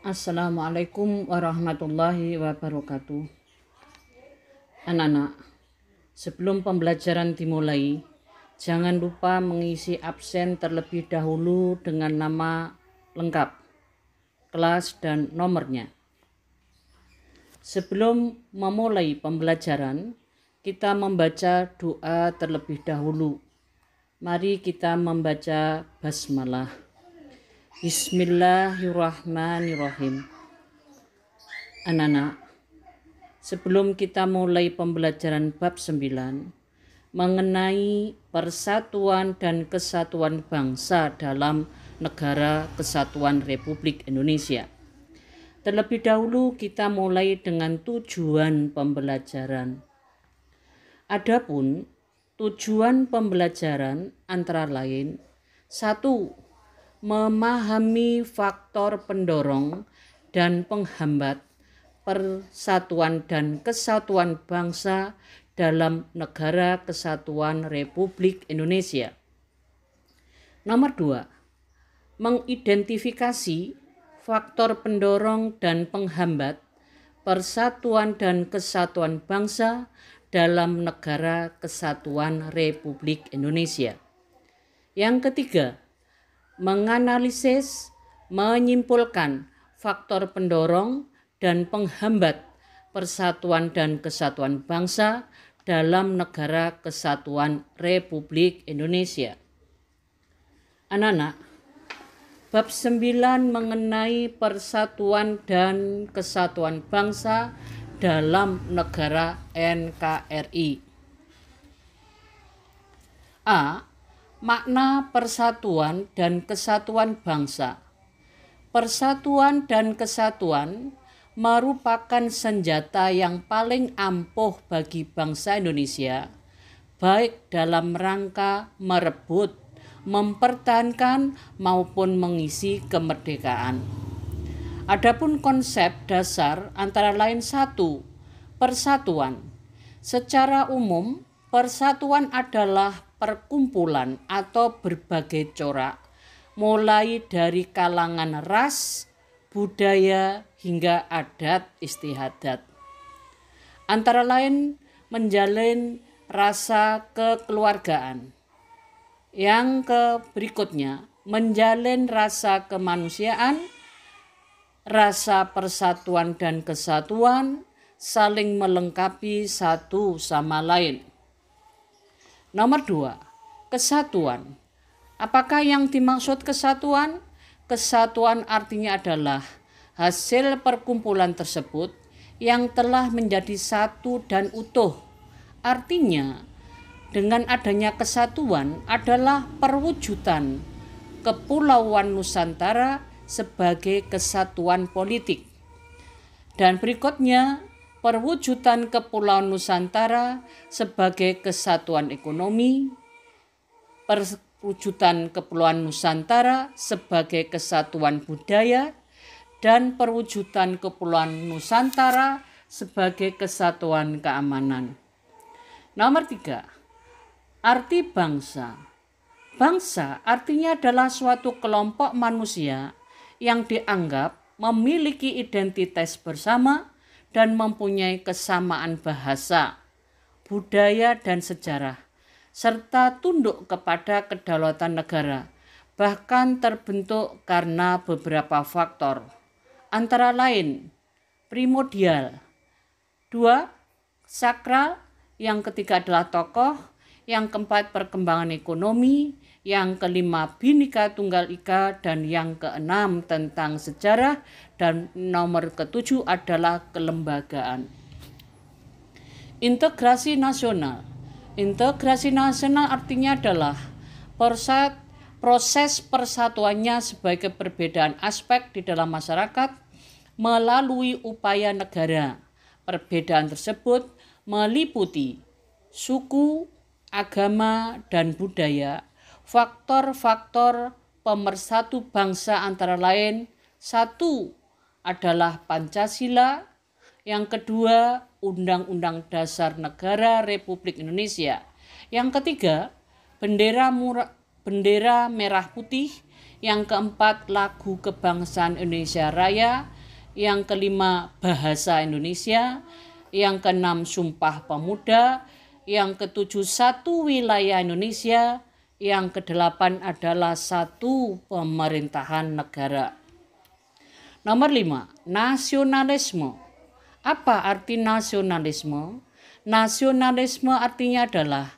Assalamualaikum warahmatullahi wabarakatuh. Anak-anak, sebelum pembelajaran dimulai, jangan lupa mengisi absen terlebih dahulu dengan nama lengkap, kelas, dan nomornya. Sebelum memulai pembelajaran, kita membaca doa terlebih dahulu. Mari kita membaca basmalah. Bismillahirrahmanirrahim. Anak-anak, sebelum kita mulai pembelajaran bab 9 mengenai persatuan dan kesatuan bangsa dalam Negara Kesatuan Republik Indonesia, terlebih dahulu kita mulai dengan tujuan pembelajaran. Adapun tujuan pembelajaran antara lain: 1. Memahami faktor pendorong dan penghambat persatuan dan kesatuan bangsa dalam Negara Kesatuan Republik Indonesia. Nomor 2. Mengidentifikasi faktor pendorong dan penghambat persatuan dan kesatuan bangsa dalam Negara Kesatuan Republik Indonesia. Yang ketiga, menganalisis, menyimpulkan faktor pendorong dan penghambat persatuan dan kesatuan bangsa dalam Negara Kesatuan Republik Indonesia. Anak-anak, bab 9 mengenai persatuan dan kesatuan bangsa dalam negara NKRI. A. Makna persatuan dan kesatuan bangsa. Persatuan dan kesatuan merupakan senjata yang paling ampuh bagi bangsa Indonesia, baik dalam rangka merebut, mempertahankan maupun mengisi kemerdekaan. Adapun konsep dasar antara lain: 1. Persatuan. Secara umum, persatuan adalah perkumpulan atau berbagai corak, mulai dari kalangan ras, budaya, hingga adat istiadat. Antara lain menjalin rasa kekeluargaan. Yang berikutnya, menjalin rasa kemanusiaan, rasa persatuan dan kesatuan, saling melengkapi satu sama lain. Nomor 2, kesatuan. Apakah yang dimaksud kesatuan? Kesatuan artinya adalah hasil perkumpulan tersebut yang telah menjadi satu dan utuh. Artinya, dengan adanya kesatuan adalah perwujudan Kepulauan Nusantara sebagai kesatuan politik. Dan berikutnya, perwujudan Kepulauan Nusantara sebagai kesatuan ekonomi, perwujudan Kepulauan Nusantara sebagai kesatuan budaya, dan perwujudan Kepulauan Nusantara sebagai kesatuan keamanan. Nomor 3, arti bangsa. Bangsa artinya adalah suatu kelompok manusia yang dianggap memiliki identitas bersama dan mempunyai kesamaan bahasa, budaya, dan sejarah, serta tunduk kepada kedaulatan negara, bahkan terbentuk karena beberapa faktor, antara lain: primordial, 2, sakral, yang ketiga adalah tokoh, yang keempat perkembangan ekonomi, yang kelima Bhinneka Tunggal Ika, dan yang keenam tentang sejarah, dan nomor ketujuh adalah kelembagaan. Integrasi nasional. Integrasi nasional artinya adalah proses persatuannya sebagai perbedaan aspek di dalam masyarakat melalui upaya negara. Perbedaan tersebut meliputi suku, agama, dan budaya. Faktor-faktor pemersatu bangsa antara lain: 1. adalah Pancasila, yang kedua Undang-Undang Dasar Negara Republik Indonesia, yang ketiga bendera merah putih, Yang keempat, lagu kebangsaan Indonesia Raya. Yang kelima, bahasa Indonesia. Yang keenam, Sumpah Pemuda. Yang ketujuh, Satu Wilayah Indonesia. Yang kedelapan adalah Satu Pemerintahan Negara. Nomor 5, nasionalisme. Apa arti nasionalisme? Nasionalisme artinya adalah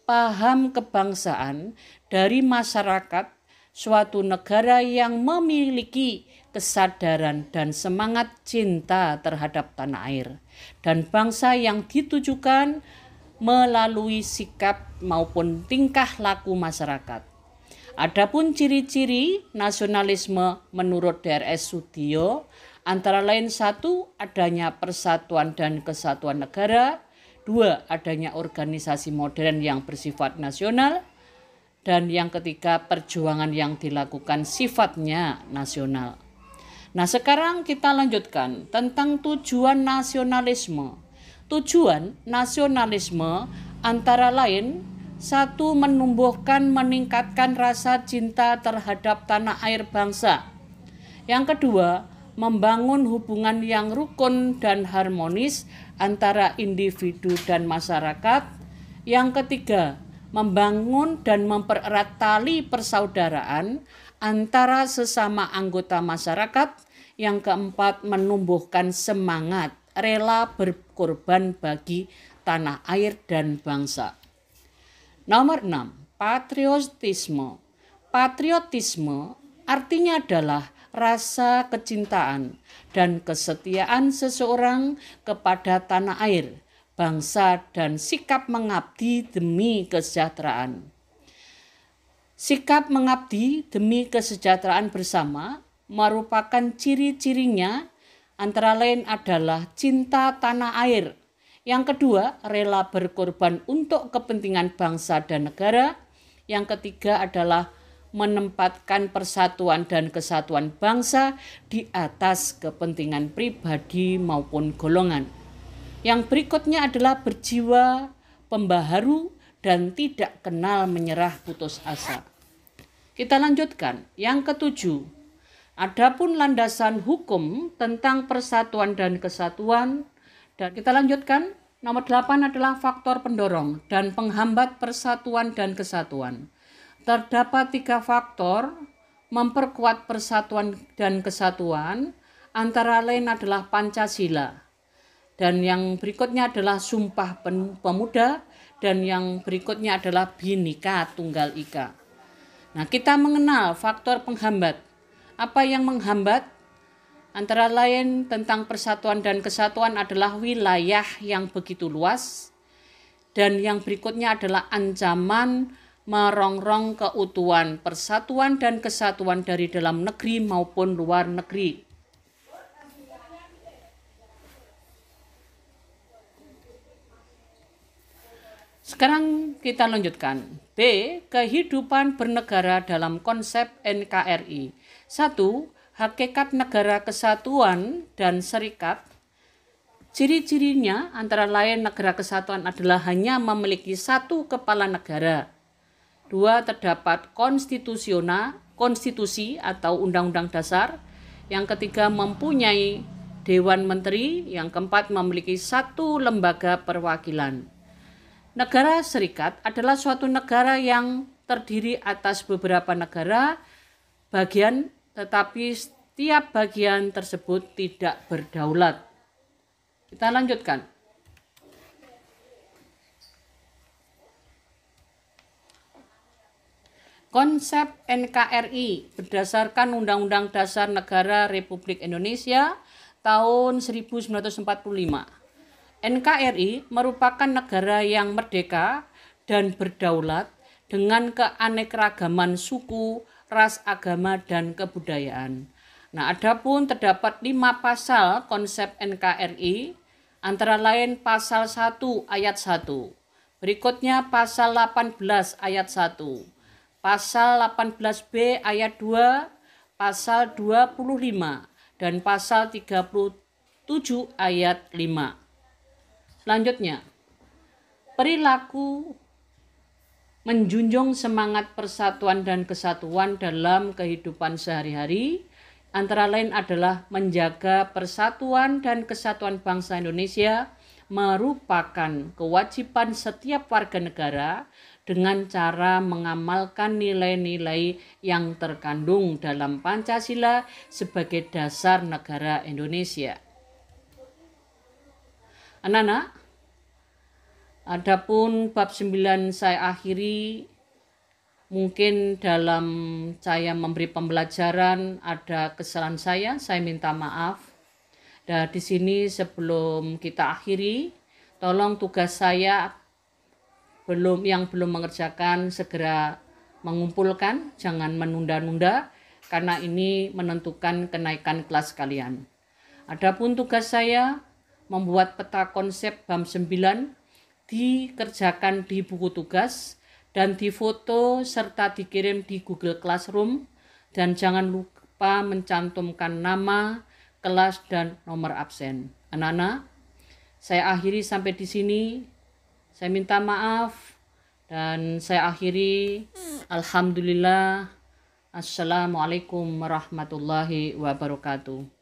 paham kebangsaan dari masyarakat suatu negara yang memiliki kesadaran dan semangat cinta terhadap tanah air dan bangsa yang ditujukan melalui sikap maupun tingkah laku masyarakat. Adapun ciri-ciri nasionalisme menurut DRS Sudyo antara lain 1, adanya persatuan dan kesatuan negara. 2, adanya organisasi modern yang bersifat nasional. Dan yang ketiga, perjuangan yang dilakukan sifatnya nasional. Nah, sekarang kita lanjutkan tentang tujuan nasionalisme. Tujuan nasionalisme antara lain 1, meningkatkan rasa cinta terhadap tanah air bangsa. Yang kedua, membangun hubungan yang rukun dan harmonis antara individu dan masyarakat. Yang ketiga, membangun dan mempererat tali persaudaraan antara sesama anggota masyarakat. Yang keempat, menumbuhkan semangat rela berkorban bagi tanah air dan bangsa. Nomor 6, patriotisme. Patriotisme artinya adalah rasa kecintaan dan kesetiaan seseorang kepada tanah air, bangsa, dan sikap mengabdi demi kesejahteraan. Sikap mengabdi demi kesejahteraan bersama merupakan ciri-cirinya antara lain adalah cinta tanah air. Yang kedua, rela berkorban untuk kepentingan bangsa dan negara. Yang ketiga adalah menempatkan persatuan dan kesatuan bangsa di atas kepentingan pribadi maupun golongan. Yang berikutnya adalah berjiwa pembaharu dan tidak kenal menyerah putus asa. Kita lanjutkan. Yang ketujuh, adapun landasan hukum tentang persatuan dan kesatuan. Dan kita lanjutkan. Nomor 8 adalah faktor pendorong dan penghambat persatuan dan kesatuan. Terdapat 3 faktor memperkuat persatuan dan kesatuan, antara lain adalah Pancasila. Dan yang berikutnya adalah Sumpah Pemuda, dan yang berikutnya adalah Bhinneka Tunggal Ika. Nah, kita mengenal faktor penghambat. Apa yang menghambat? Antara lain tentang persatuan dan kesatuan adalah wilayah yang begitu luas. Dan yang berikutnya adalah ancaman merongrong keutuhan persatuan dan kesatuan dari dalam negeri maupun luar negeri. Sekarang kita lanjutkan. B. Kehidupan bernegara dalam konsep NKRI. 1. Hakikat negara kesatuan dan serikat. Ciri-cirinya antara lain negara kesatuan adalah hanya memiliki 1 kepala negara. 2. Terdapat konstitusi atau undang-undang dasar. Yang ketiga, mempunyai Dewan Menteri. Yang keempat, memiliki 1 lembaga perwakilan. Negara serikat adalah suatu negara yang terdiri atas beberapa negara bagian, tetapi setiap bagian tersebut tidak berdaulat. Kita lanjutkan. Konsep NKRI berdasarkan Undang-Undang Dasar Negara Republik Indonesia tahun 1945. NKRI merupakan negara yang merdeka dan berdaulat dengan keanekaragaman suku, ras, agama, dan kebudayaan. Nah, adapun terdapat 5 pasal konsep NKRI, antara lain pasal 1 ayat 1. Berikutnya pasal 18 ayat 1. Pasal 18B ayat 2, pasal 25, dan pasal 37 ayat 5. Selanjutnya, perilaku menjunjung semangat persatuan dan kesatuan dalam kehidupan sehari-hari, antara lain adalah menjaga persatuan dan kesatuan bangsa Indonesia merupakan kewajiban setiap warga negara dengan cara mengamalkan nilai-nilai yang terkandung dalam Pancasila sebagai dasar negara Indonesia. Anak-anak, adapun bab 9 saya akhiri. Mungkin dalam saya memberi pembelajaran ada kesalahan saya minta maaf. Dan di sini sebelum kita akhiri, tolong tugas saya yang belum mengerjakan segera mengumpulkan, jangan menunda-nunda karena ini menentukan kenaikan kelas kalian. Adapun tugas saya membuat peta konsep bab 9 dikerjakan di buku tugas dan difoto serta dikirim di Google Classroom, dan jangan lupa mencantumkan nama, kelas, dan nomor absen. Anak-anak, saya akhiri sampai di sini. Saya minta maaf dan saya akhiri. Alhamdulillah. Assalamualaikum warahmatullahi wabarakatuh.